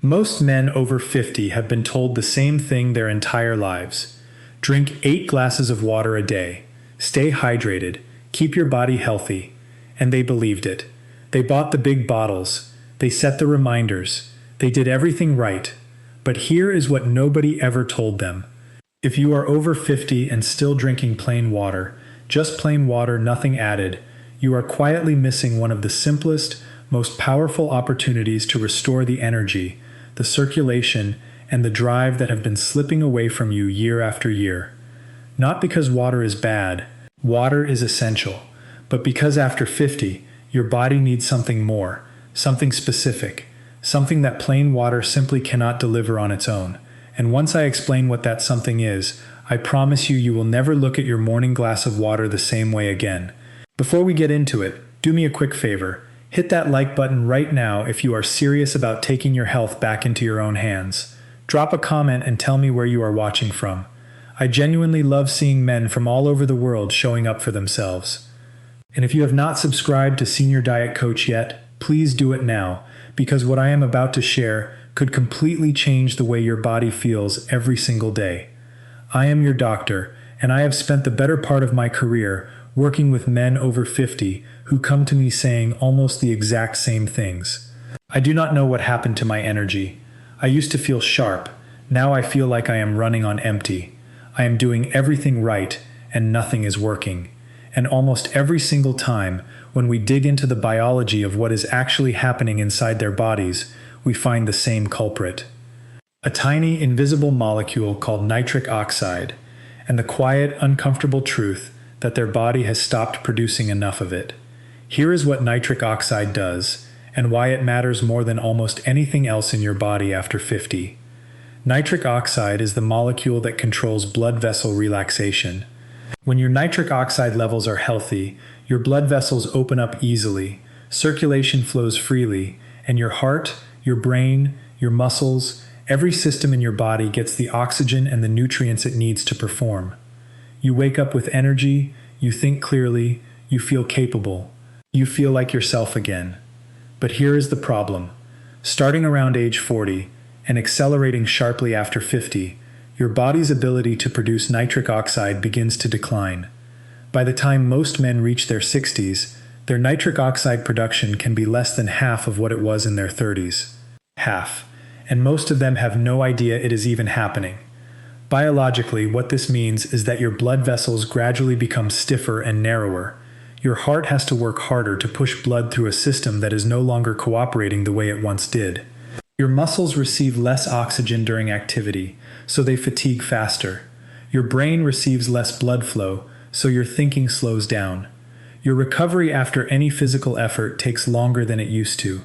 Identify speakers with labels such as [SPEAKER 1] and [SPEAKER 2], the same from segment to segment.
[SPEAKER 1] Most men over 50 have been told the same thing their entire lives. Drink 8 glasses of water a day. Stay hydrated. Keep your body healthy. And they believed it. They bought the big bottles. They set the reminders. They did everything right. But here is what nobody ever told them. If you are over 50 and still drinking plain water, just plain water, nothing added, you are quietly missing one of the simplest, most powerful opportunities to restore the energy, the circulation, and the drive that have been slipping away from you year after year. Not because water is bad, water is essential, but because after 50, your body needs something more, something specific, something that plain water simply cannot deliver on its own. And once I explain what that something is, I promise you will never look at your morning glass of water the same way again. Before we get into it, do me a quick favor. Hit that like button right now if you are serious about taking your health back into your own hands. Drop a comment and tell me where you are watching from. I genuinely love seeing men from all over the world showing up for themselves. And if you have not subscribed to Senior Diet Coach yet, please do it now, because what I am about to share could completely change the way your body feels every single day. I am your doctor, and I have spent the better part of my career working with men over 50 who come to me saying almost the exact same things. I do not know what happened to my energy. I used to feel sharp. Now I feel like I am running on empty. I am doing everything right, and nothing is working. And almost every single time, when we dig into the biology of what is actually happening inside their bodies, we find the same culprit. A tiny, invisible molecule called nitric oxide, and the quiet, uncomfortable truth that their body has stopped producing enough of it. Here is what nitric oxide does, and why it matters more than almost anything else in your body after 50. Nitric oxide is the molecule that controls blood vessel relaxation. When your nitric oxide levels are healthy, your blood vessels open up easily, circulation flows freely, and your heart, your brain, your muscles, every system in your body gets the oxygen and the nutrients it needs to perform. You wake up with energy, you think clearly, you feel capable, you feel like yourself again. But here is the problem. Starting around age 40 and accelerating sharply after 50, your body's ability to produce nitric oxide begins to decline. By the time most men reach their 60s, their nitric oxide production can be less than half of what it was in their 30s. Half. And most of them have no idea it is even happening. Biologically, what this means is that your blood vessels gradually become stiffer and narrower. Your heart has to work harder to push blood through a system that is no longer cooperating the way it once did. Your muscles receive less oxygen during activity, so they fatigue faster. Your brain receives less blood flow, so your thinking slows down. Your recovery after any physical effort takes longer than it used to.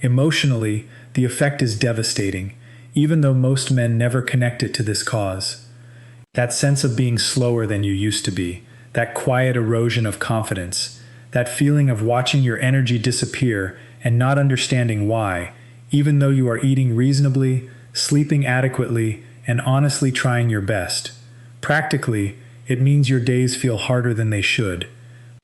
[SPEAKER 1] Emotionally, the effect is devastating, even though most men never connect it to this cause. That sense of being slower than you used to be, that quiet erosion of confidence, that feeling of watching your energy disappear and not understanding why, even though you are eating reasonably, sleeping adequately, and honestly trying your best. Practically, it means your days feel harder than they should.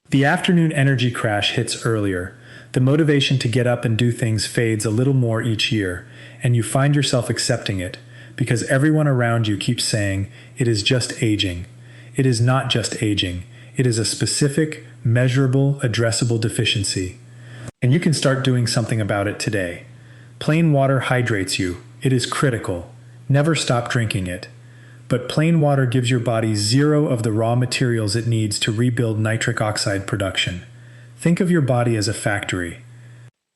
[SPEAKER 1] The afternoon energy crash hits earlier. The motivation to get up and do things fades a little more each year, and you find yourself accepting it, because everyone around you keeps saying, it is just aging. It is not just aging. It is a specific, measurable, addressable deficiency. And you can start doing something about it today. Plain water hydrates you. It is critical. Never stop drinking it. But plain water gives your body zero of the raw materials it needs to rebuild nitric oxide production. Think of your body as a factory.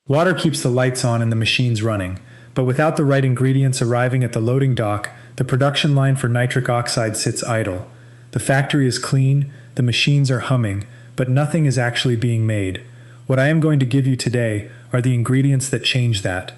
[SPEAKER 1] Water keeps the lights on and the machines running, but without the right ingredients arriving at the loading dock, the production line for nitric oxide sits idle. The factory is clean, the machines are humming, but nothing is actually being made. What I am going to give you today are the ingredients that change that.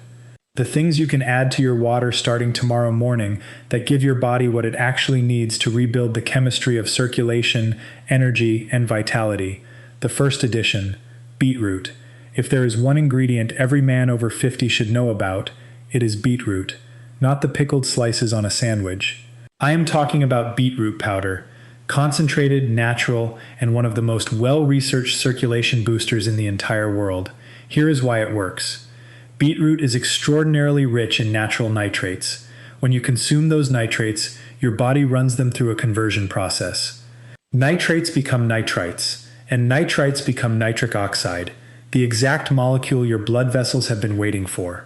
[SPEAKER 1] The things you can add to your water starting tomorrow morning that give your body what it actually needs to rebuild the chemistry of circulation, energy, and vitality. The first edition, beetroot. If there is one ingredient every man over 50 should know about, it is beetroot, not the pickled slices on a sandwich. I am talking about beetroot powder, concentrated, natural, and one of the most well-researched circulation boosters in the entire world. Here is why it works. Beetroot is extraordinarily rich in natural nitrates. When you consume those nitrates, your body runs them through a conversion process. Nitrates become nitrites, and nitrites become nitric oxide, the exact molecule your blood vessels have been waiting for.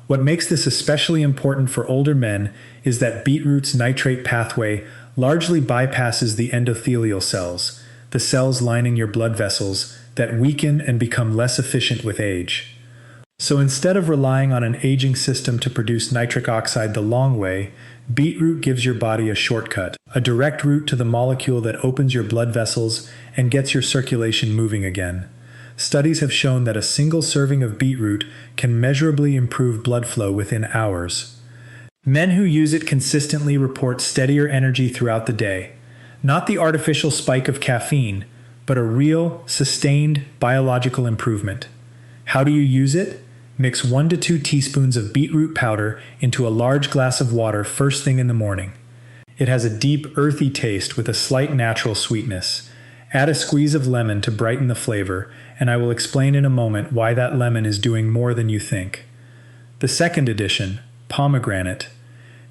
[SPEAKER 1] What makes this especially important for older men is that beetroot's nitrate pathway largely bypasses the endothelial cells, the cells lining your blood vessels, that weaken and become less efficient with age. So instead of relying on an aging system to produce nitric oxide the long way, beetroot gives your body a shortcut, a direct route to the molecule that opens your blood vessels and gets your circulation moving again. Studies have shown that a single serving of beetroot can measurably improve blood flow within hours. Men who use it consistently report steadier energy throughout the day. Not the artificial spike of caffeine, but a real, sustained biological improvement. How do you use it? Mix 1 to 2 teaspoons of beetroot powder into a large glass of water first thing in the morning. It has a deep, earthy taste with a slight natural sweetness. Add a squeeze of lemon to brighten the flavor, and I will explain in a moment why that lemon is doing more than you think. The second addition, pomegranate.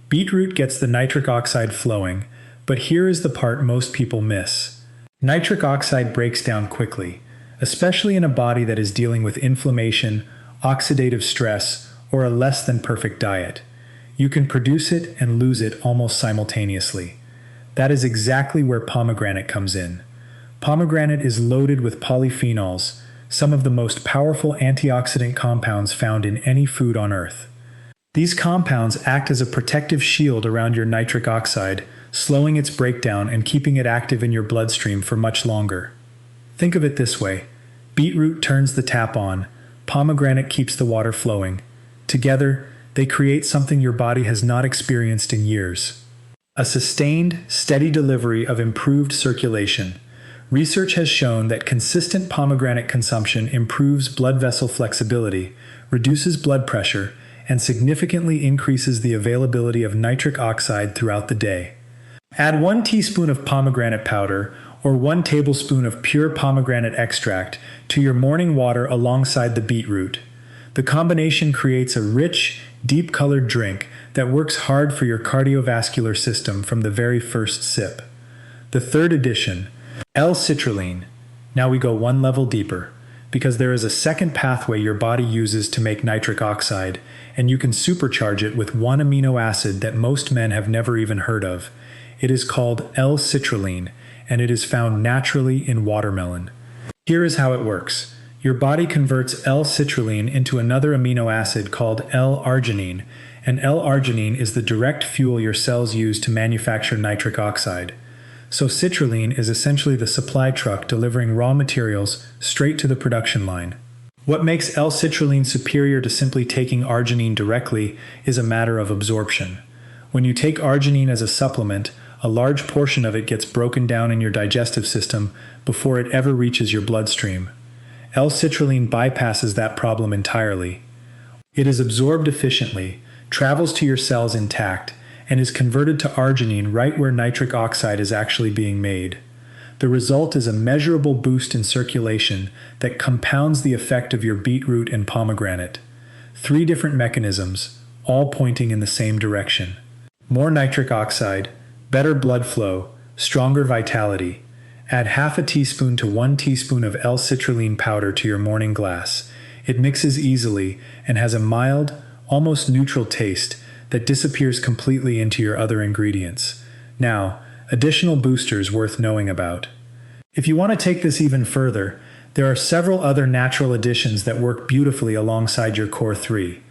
[SPEAKER 1] Beetroot gets the nitric oxide flowing, but here is the part most people miss. Nitric oxide breaks down quickly, especially in a body that is dealing with inflammation, oxidative stress, or a less than perfect diet. You can produce it and lose it almost simultaneously. That is exactly where pomegranate comes in. Pomegranate is loaded with polyphenols, some of the most powerful antioxidant compounds found in any food on Earth. These compounds act as a protective shield around your nitric oxide, slowing its breakdown and keeping it active in your bloodstream for much longer. Think of it this way: beetroot turns the tap on, pomegranate keeps the water flowing. Together, they create something your body has not experienced in years. A sustained, steady delivery of improved circulation. Research has shown that consistent pomegranate consumption improves blood vessel flexibility, reduces blood pressure, and significantly increases the availability of nitric oxide throughout the day. Add 1 teaspoon of pomegranate powder or 1 tablespoon of pure pomegranate extract to your morning water alongside the beetroot. The combination creates a rich, deep-colored drink that works hard for your cardiovascular system from the very first sip. The third addition, L-citrulline. Now we go one level deeper, because there is a second pathway your body uses to make nitric oxide, and you can supercharge it with one amino acid that most men have never even heard of. It is called L-citrulline, and it is found naturally in watermelon. Here is how it works. Your body converts L-citrulline into another amino acid called L-arginine, and L-arginine is the direct fuel your cells use to manufacture nitric oxide. So citrulline is essentially the supply truck delivering raw materials straight to the production line. What makes L-citrulline superior to simply taking arginine directly is a matter of absorption. When you take arginine as a supplement, a large portion of it gets broken down in your digestive system before it ever reaches your bloodstream. L-citrulline bypasses that problem entirely. It is absorbed efficiently, travels to your cells intact, and is converted to arginine right where nitric oxide is actually being made. The result is a measurable boost in circulation that compounds the effect of your beetroot and pomegranate. 3 different mechanisms, all pointing in the same direction. More nitric oxide, better blood flow, stronger vitality. Add half a teaspoon to 1 teaspoon of L-citrulline powder to your morning glass. It mixes easily and has a mild, almost neutral taste that disappears completely into your other ingredients. Now, additional boosters worth knowing about. If you want to take this even further, there are several other natural additions that work beautifully alongside your core 3.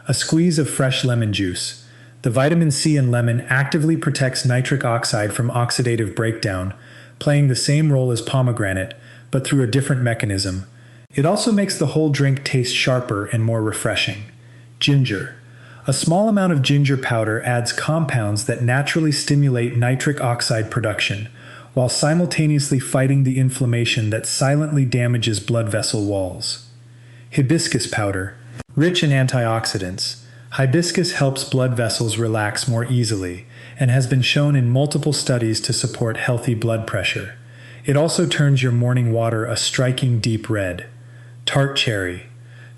[SPEAKER 1] A squeeze of fresh lemon juice. The vitamin C in lemon actively protects nitric oxide from oxidative breakdown, playing the same role as pomegranate, but through a different mechanism. It also makes the whole drink taste sharper and more refreshing. Ginger. A small amount of ginger powder adds compounds that naturally stimulate nitric oxide production, while simultaneously fighting the inflammation that silently damages blood vessel walls. Hibiscus powder. Rich in antioxidants, hibiscus helps blood vessels relax more easily and has been shown in multiple studies to support healthy blood pressure. It also turns your morning water a striking deep red. Tart cherry.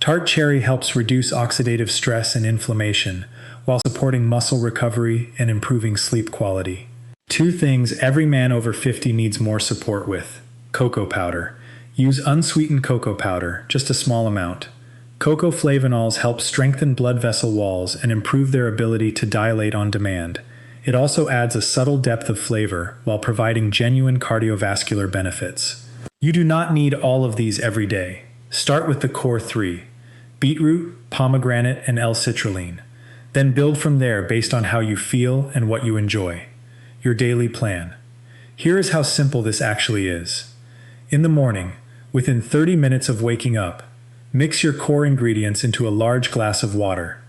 [SPEAKER 1] Tart cherry helps reduce oxidative stress and inflammation, while supporting muscle recovery and improving sleep quality. 2 things every man over 50 needs more support with. Cocoa powder. Use unsweetened cocoa powder, just a small amount. Cocoa flavonols help strengthen blood vessel walls and improve their ability to dilate on demand. It also adds a subtle depth of flavor while providing genuine cardiovascular benefits. You do not need all of these every day. Start with the core 3: beetroot, pomegranate, and L-citrulline. Then build from there based on how you feel and what you enjoy. Your daily plan. Here is how simple this actually is. In the morning, within 30 minutes of waking up, mix your core ingredients into a large glass of water.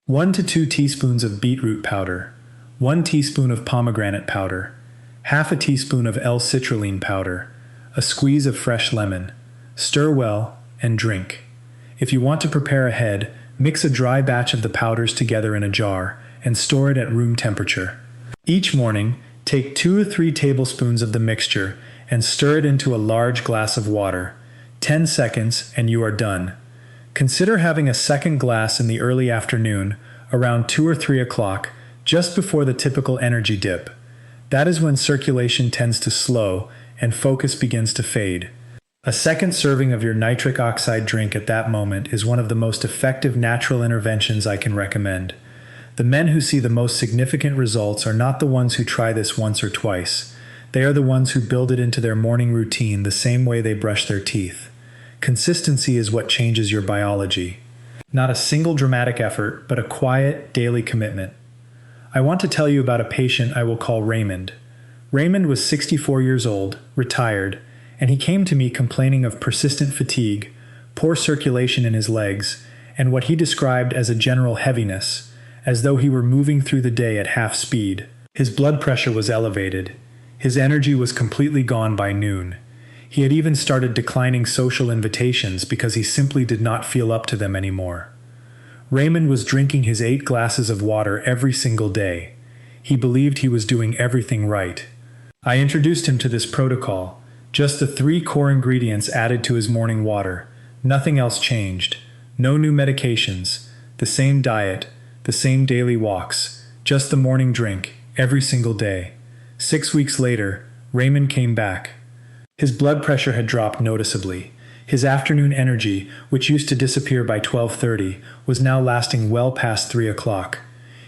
[SPEAKER 1] 1 to 2 teaspoons of beetroot powder, 1 teaspoon of pomegranate powder, half a teaspoon of L-citrulline powder, a squeeze of fresh lemon. Stir well and drink. If you want to prepare ahead, mix a dry batch of the powders together in a jar and store it at room temperature. Each morning, take 2 to 3 tablespoons of the mixture and stir it into a large glass of water. 10 seconds and you are done. Consider having a second glass in the early afternoon, around 2 or 3 o'clock, just before the typical energy dip. That is when circulation tends to slow and focus begins to fade. A second serving of your nitric oxide drink at that moment is one of the most effective natural interventions I can recommend. The men who see the most significant results are not the ones who try this once or twice. They are the ones who build it into their morning routine the same way they brush their teeth. Consistency is what changes your biology. Not a single dramatic effort, but a quiet, daily commitment. I want to tell you about a patient I will call Raymond. Raymond was 64 years old, retired, and he came to me complaining of persistent fatigue, poor circulation in his legs, and what he described as a general heaviness, as though he were moving through the day at half speed. His blood pressure was elevated. His energy was completely gone by noon. He had even started declining social invitations because he simply did not feel up to them anymore. Raymond was drinking his 8 glasses of water every single day. He believed he was doing everything right. I introduced him to this protocol. Just the 3 core ingredients added to his morning water. Nothing else changed. No new medications. The same diet. The same daily walks. Just the morning drink. Every single day. 6 weeks later, Raymond came back. His blood pressure had dropped noticeably. His afternoon energy, which used to disappear by 12:30, was now lasting well past 3 o'clock.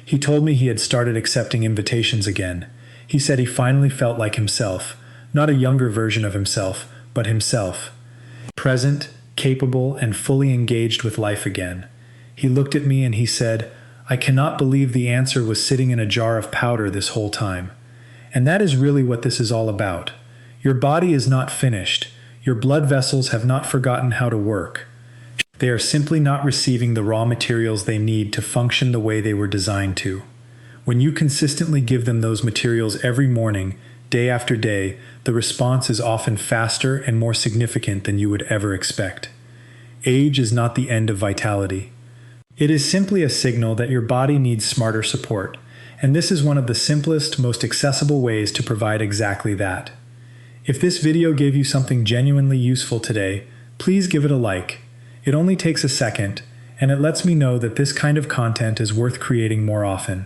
[SPEAKER 1] He told me he had started accepting invitations again. He said he finally felt like himself. Not a younger version of himself, but himself. Present, capable, and fully engaged with life again. He looked at me and he said, "I cannot believe the answer was sitting in a jar of powder this whole time." And that is really what this is all about. Your body is not finished. Your blood vessels have not forgotten how to work. They are simply not receiving the raw materials they need to function the way they were designed to. When you consistently give them those materials every morning, day after day, the response is often faster and more significant than you would ever expect. Age is not the end of vitality. It is simply a signal that your body needs smarter support, and this is one of the simplest, most accessible ways to provide exactly that. If this video gave you something genuinely useful today, please give it a like. It only takes a second, and it lets me know that this kind of content is worth creating more often.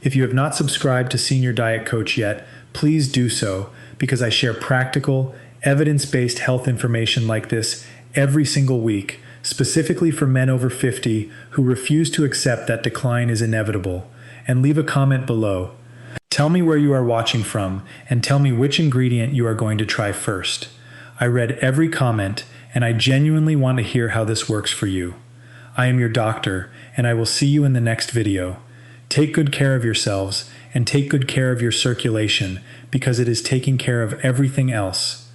[SPEAKER 1] If you have not subscribed to Senior Diet Coach yet, please do so, because I share practical, evidence-based health information like this every single week, specifically for men over 50 who refuse to accept that decline is inevitable. And leave a comment below. Tell me where you are watching from, and tell me which ingredient you are going to try first. I read every comment, and I genuinely want to hear how this works for you. I am your doctor, and I will see you in the next video. Take good care of yourselves, and take good care of your circulation, because it is taking care of everything else.